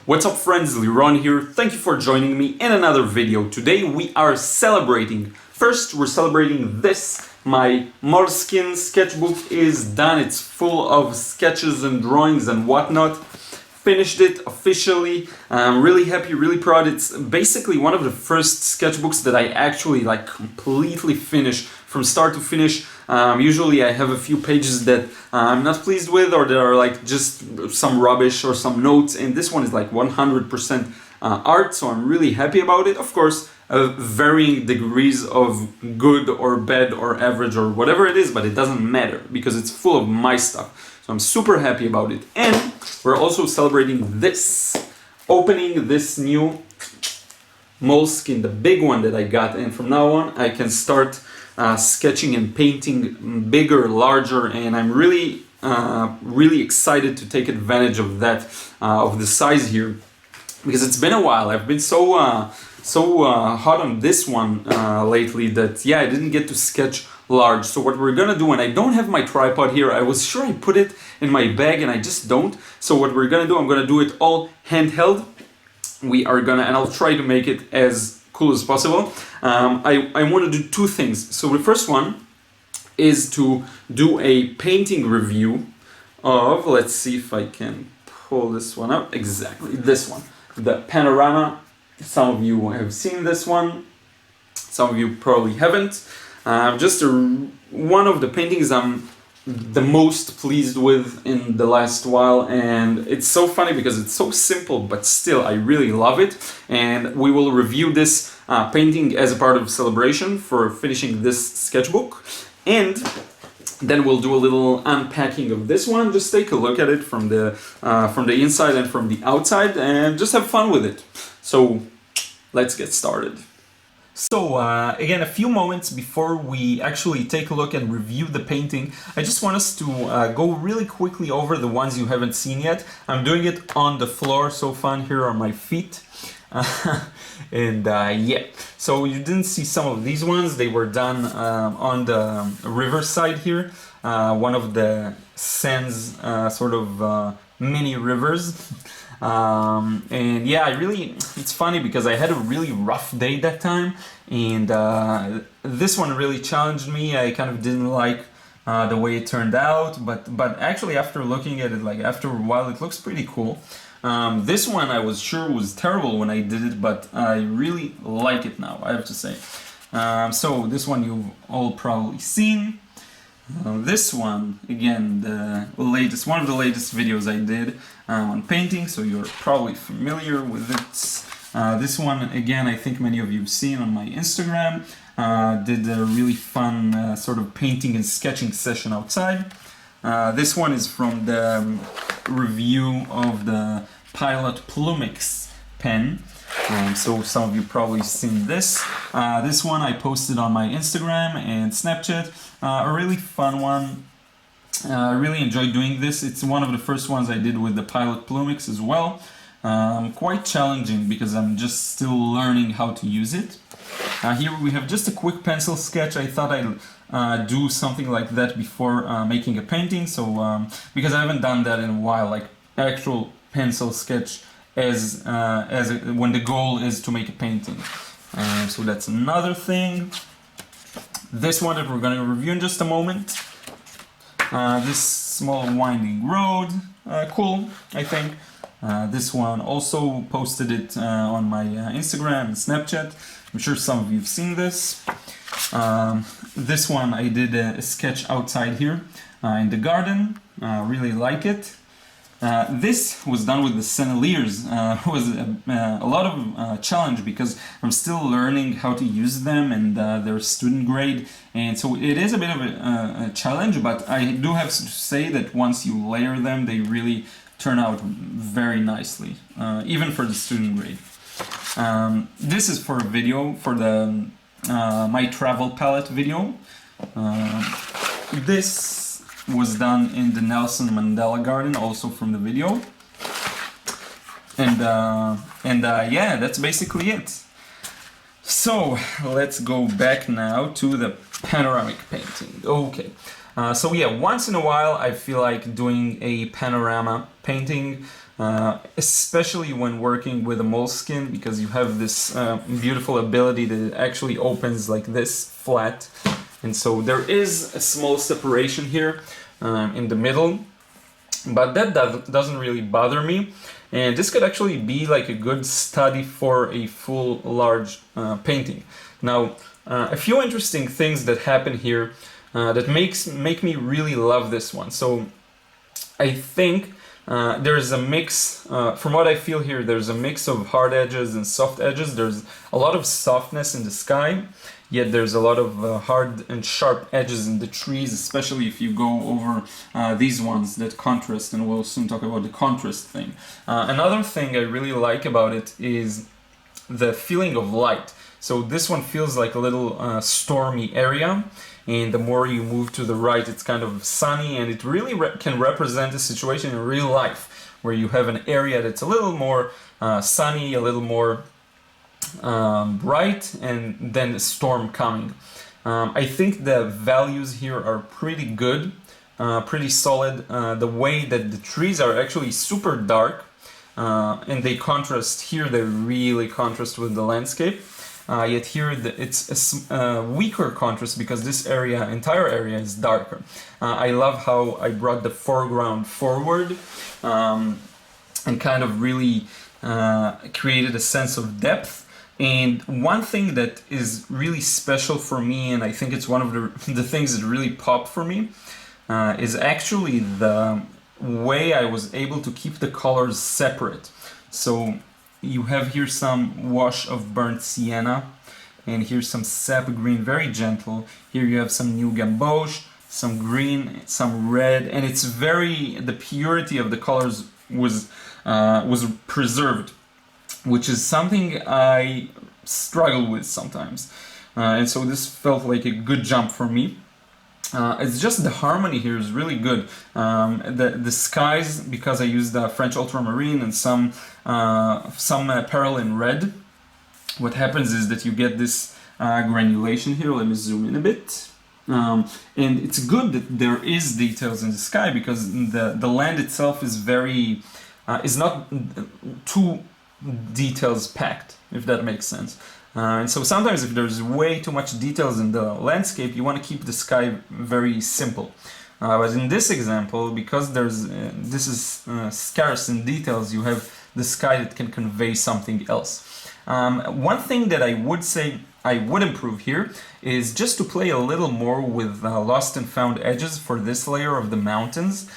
What's up friends, Liron here. Thank you for joining me in another video. Today we are celebrating. First, we're celebrating this. My Moleskine Sketchbook is done. It's full of sketches and drawings and whatnot. Finished it officially. I'm really happy, really proud. It's basically one of the first sketchbooks that I actually completely finish from start to finish. Usually I have a few pages that I'm not pleased with, or that are just some rubbish or some notes, and this one is 100% art, so I'm really happy about it. Of course, varying degrees of good or bad or average or whatever it is, but it doesn't matter because it's full of my stuff. So I'm super happy about it. And we're also celebrating this, opening this new Moleskine, the big one that I got, and from now on I can start sketching and painting bigger, larger, and I'm really excited to take advantage of that, of the size here, because it's been a while. I've been so hot on this one lately that I didn't get to sketch large. So what we're gonna do, and I don't have my tripod here, I was sure I put it in my bag and I just don't. So what we're gonna do, I'm gonna do it all handheld. And I'll try to make it as cool as possible. I want to do two things. So the first one is to do a painting review of, let's see if I can pull this one up, exactly this one, the Panorama. Some of you have seen this one, some of you probably haven't. One of the paintings I'm the most pleased with in the last while, and it's so funny because it's so simple, but still I really love it. And we will review this painting as a part of celebration for finishing this sketchbook, and then we'll do a little unpacking of this one. Just take a look at it from the inside and from the outside, and just have fun with it. So let's get started. So again, a few moments before we actually take a look and review the painting, I just want us to go really quickly over the ones you haven't seen yet. I'm doing it on the floor, so fun. Here are my feet. So you didn't see some of these ones. They were done on the riverside here, one of the Seine's mini rivers. It's funny because I had a really rough day that time, and this one really challenged me. I kind of didn't like the way it turned out, but actually after looking at it, after a while, it looks pretty cool. This one I was sure was terrible when I did it, but I really like it now, I have to say. So this one you've all probably seen. This one, again, one of the latest videos I did on painting, so you're probably familiar with it. This one, again, I think many of you have seen on my Instagram. Did a really fun sort of painting and sketching session outside. This one is from the review of the Pilot Plumix pen. So some of you probably seen this. This one I posted on my Instagram and Snapchat. A really fun one. I really enjoyed doing this. It's one of the first ones I did with the Pilot Plumix as well. Quite challenging because I'm just still learning how to use it. Here we have just a quick pencil sketch. I thought I'd do something like that before making a painting. So because I haven't done that in a while, like actual pencil sketch when the goal is to make a painting. So that's another thing. This one that we're going to review in just a moment. This small winding road, cool, I think. This one also posted it on my Instagram and Snapchat. I'm sure some of you have seen this. This one I did a sketch outside here in the garden. Really like it. This was done with the Senneliers. It was a lot of challenge because I'm still learning how to use them, and they're student grade, and so it is a bit of a challenge, but I do have to say that once you layer them, they really turn out very nicely, even for the student grade. This is for a video, for the my travel palette video. This was done in the Nelson Mandela Garden, also from the video. And that's basically it. So let's go back now to the panoramic painting. Okay. Once in a while I feel like doing a panorama painting. especially when working with a Moleskine, because you have this beautiful ability that it actually opens like this flat, and so there is a small separation here in the middle, but that doesn't really bother me, and this could actually be like a good study for a full large painting. Now, a few interesting things that happen here that make me really love this one. So I think there's a mix, from what I feel here, there's a mix of hard edges and soft edges. There's a lot of softness in the sky, yet there's a lot of hard and sharp edges in the trees, especially if you go over these ones that contrast, and we'll soon talk about the contrast thing. Another thing I really like about it is the feeling of light. So this one feels like a little stormy area, and the more you move to the right, it's kind of sunny, and it really can represent a situation in real life where you have an area that's a little more sunny, a little more bright, and then a storm coming. I think the values here are pretty good, pretty solid. The way that the trees are actually super dark, and they contrast here, they really contrast with the landscape. Yet here it's a weaker contrast because this entire area is darker. I love how I brought the foreground forward and kind of really created a sense of depth. And one thing that is really special for me, and I think it's one of the things that really popped for me, is actually the way I was able to keep the colors separate. So you have here some wash of burnt sienna, and here's some sap green, very gentle. Here you have some new gamboge, some green, some red, and it's the purity of the colors was preserved, which is something I struggle with sometimes. And so this felt like a good jump for me. It's just the harmony here is really good. The skies, because I used French ultramarine and some peril in red, what happens is that you get this granulation here. Let me zoom in a bit. And it's good that there is details in the sky, because the land itself is is not too details packed, if that makes sense. And so sometimes if there's way too much details in the landscape, you want to keep the sky very simple. But in this example, because this is scarce in details, you have the sky that can convey something else. One thing that I would say I would improve here is just to play a little more with lost and found edges for this layer of the mountains.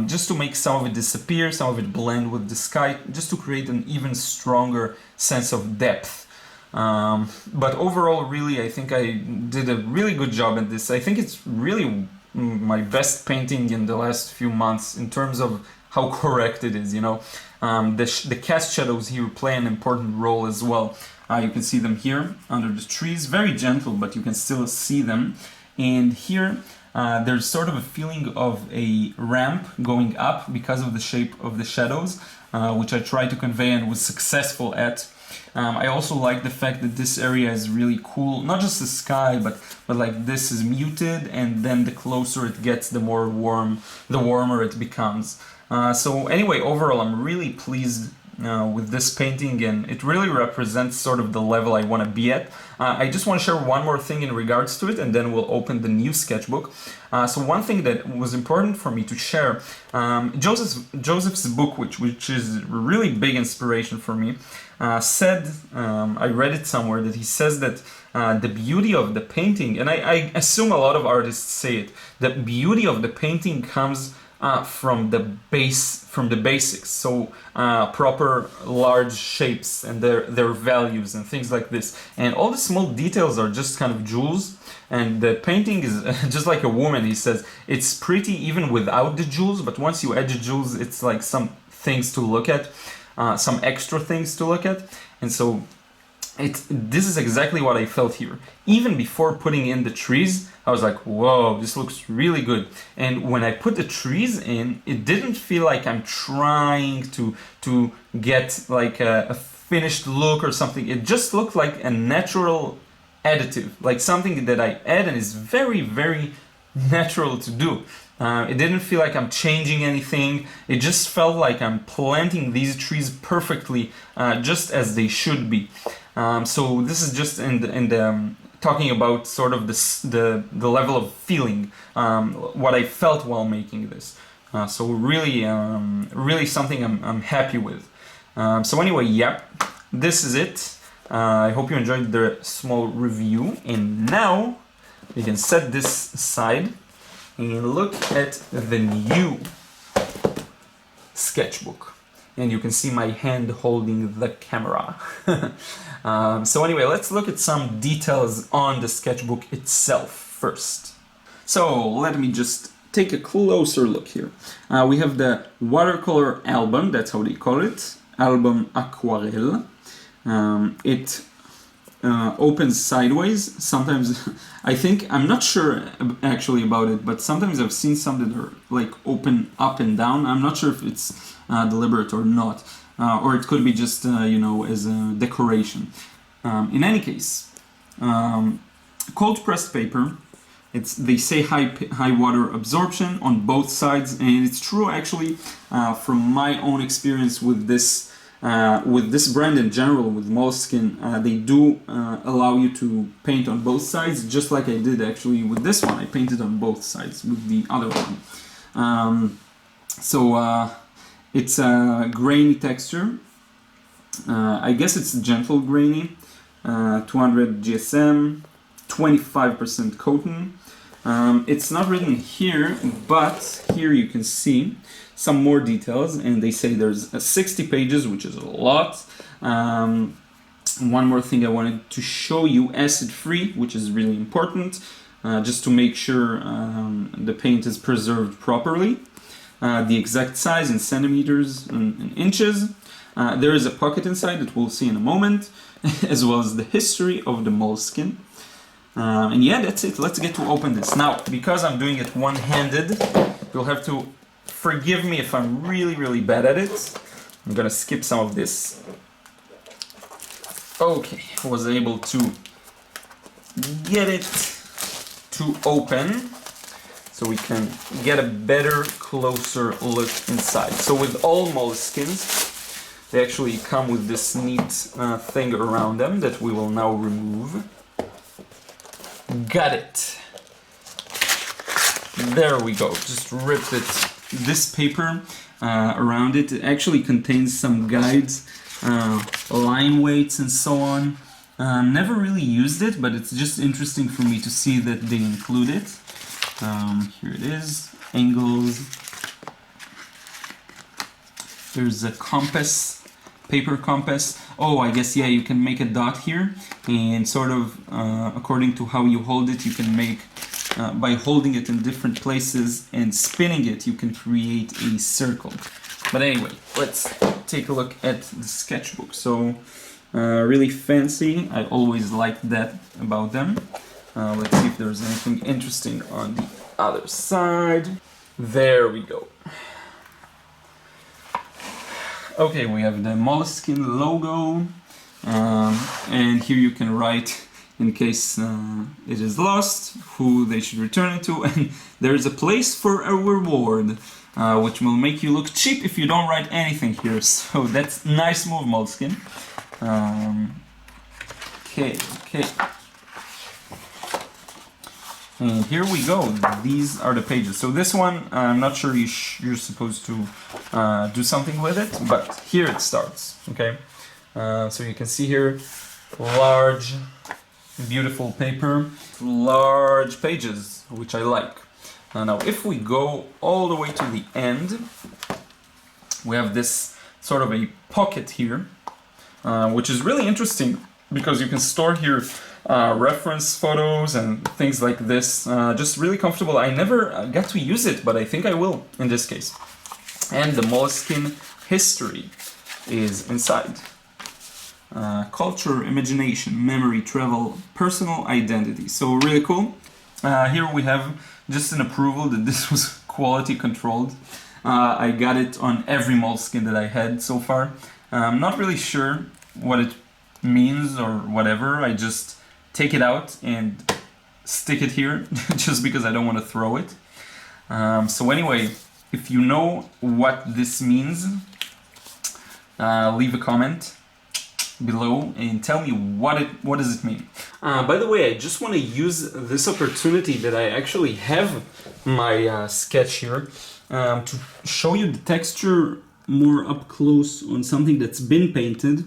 Just to make some of it disappear, some of it blend with the sky, just to create an even stronger sense of depth. But overall, really, I think I did a really good job at this. I think it's really my best painting in the last few months in terms of how correct it is, you know. The cast shadows here play an important role as well. You can see them here under the trees, very gentle, but you can still see them. And here, there's sort of a feeling of a ramp going up because of the shape of the shadows, which I tried to convey and was successful at. I also like the fact that this area is really cool, not just the sky, but like this is muted, and then the closer it gets, the warmer it becomes. So anyway, overall, I'm really pleased with this painting, and it really represents sort of the level I want to be at. I just want to share one more thing in regards to it, and then we'll open the new sketchbook. So one thing that was important for me to share, Joseph's book, which is a really big inspiration for me, said, I read it somewhere, that he says that the beauty of the painting, and I assume a lot of artists say it, the beauty of the painting comes from the basics, so proper large shapes and their values and things like this, and all the small details are just kind of jewels. And the painting is just like a woman, he says. It's pretty even without the jewels, but once you add the jewels, it's like some things to look at, some extra things to look at. And so this is exactly what I felt here. Even before putting in the trees, I was like, whoa, this looks really good. And when I put the trees in, it didn't feel like I'm trying to get like a finished look or something. It just looked like a natural additive, like something that I add and is very, very natural to do. It didn't feel like I'm changing anything. It just felt like I'm planting these trees perfectly, just as they should be. So this is just talking about sort of the level of feeling, what I felt while making this. So really, really something I'm happy with. So anyway, yeah, this is it. I hope you enjoyed the small review, and now we can set this aside and look at the new sketchbook. And you can see my hand holding the camera. So anyway, let's look at some details on the sketchbook itself first. So let me just take a closer look here. We have the Watercolor Album, that's how they call it, Album Aquarelle. It opens sideways. Sometimes, I'm not sure actually about it, but sometimes I've seen some that are like open up and down. I'm not sure if it's deliberate or not, or it could be just, as a decoration. In any case, cold pressed paper. They say high water absorption on both sides, and it's true actually from my own experience with this brand in general, with Moleskine. They do allow you to paint on both sides, just like I did actually with this one. I painted on both sides with the other one. It's a grainy texture. I guess it's gentle grainy. 200 GSM, 25% cotton. It's not written here, but here you can see some more details, and they say there's 60 pages, which is a lot. One more thing I wanted to show you, acid-free, which is really important, just to make sure the paint is preserved properly. The exact size in centimeters and inches. There is a pocket inside that we'll see in a moment, as well as the history of the Moleskine. And yeah, that's it. Let's get to open this. Now, because I'm doing it one-handed, you'll have to forgive me if I'm really, really bad at it. I'm gonna skip some of this. Okay, I was able to get it to open so we can get a better, closer look inside. So with all Moleskines, they actually come with this neat thing around them that we will now remove. Got it. There we go. Just ripped it. This paper around it actually contains some guides, line weights and so on. Never really used it, but it's just interesting for me to see that they include it. Here it is. Angles. There's a compass, paper compass. Oh, I guess, yeah, you can make a dot here, and sort of according to how you hold it, you can make, by holding it in different places and spinning it, you can create a circle. But anyway, let's take a look at the sketchbook. So, really fancy. I always liked that about them. Let's see if there's anything interesting on the other side. There we go. Okay, we have the Moleskine logo, and here you can write, in case it is lost, who they should return it to, and there is a place for a reward, which will make you look cheap if you don't write anything here. So that's nice move, Moleskine. Okay. And here we go. These are the pages. So this one, I'm not sure you're supposed to do something with it, but here it starts. Okay. So you can see here, large, beautiful paper, large pages, which I like. Now, if we go all the way to the end, we have this sort of a pocket here, which is really interesting because you can store here reference photos and things like this. Just really comfortable. I never got to use it, but I think I will in this case. And the Moleskine history is inside. Culture, imagination, memory, travel, personal identity. So really cool. Here we have just an approval that this was quality controlled. I got it on every Moleskine that I had so far. I'm not really sure what it means or whatever. I just take it out and stick it here just because I don't want to throw it. So anyway, if you know what this means, leave a comment below and tell me what does it mean. By the way, I just want to use this opportunity that I actually have my sketch here to show you the texture more up close on something that's been painted.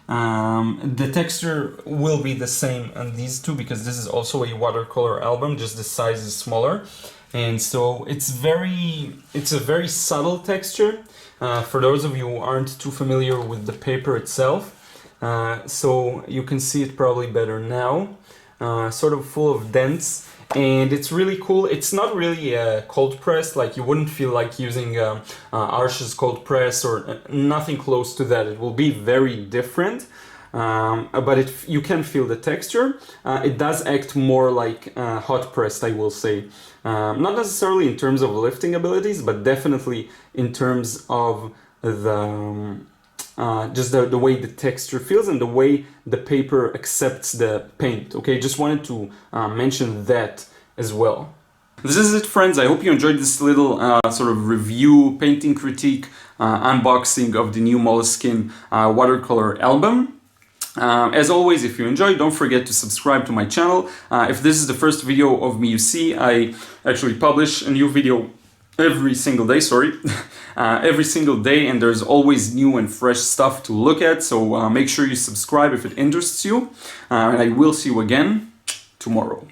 The texture will be the same on these two because this is also a watercolor album, just the size is smaller. And so it's a very subtle texture for those of you who aren't too familiar with the paper itself. So you can see it probably better now, sort of full of dents, and it's really cool. It's not really cold pressed, like you wouldn't feel like using Arch's cold press or nothing close to that. It will be very different, but you can feel the texture. It does act more like hot pressed, I will say. Not necessarily in terms of lifting abilities, but definitely in terms of the just the way the texture feels and the way the paper accepts the paint. Okay, just wanted to mention that as well. This is it, friends. I hope you enjoyed this little sort of review, painting critique, unboxing of the new Moleskine Watercolor Album. As always, if you enjoyed, don't forget to subscribe to my channel. If this is the first video of me you see, I actually publish a new video every single day, every single day, and there's always new and fresh stuff to look at, so make sure you subscribe if it interests you, and I will see you again tomorrow.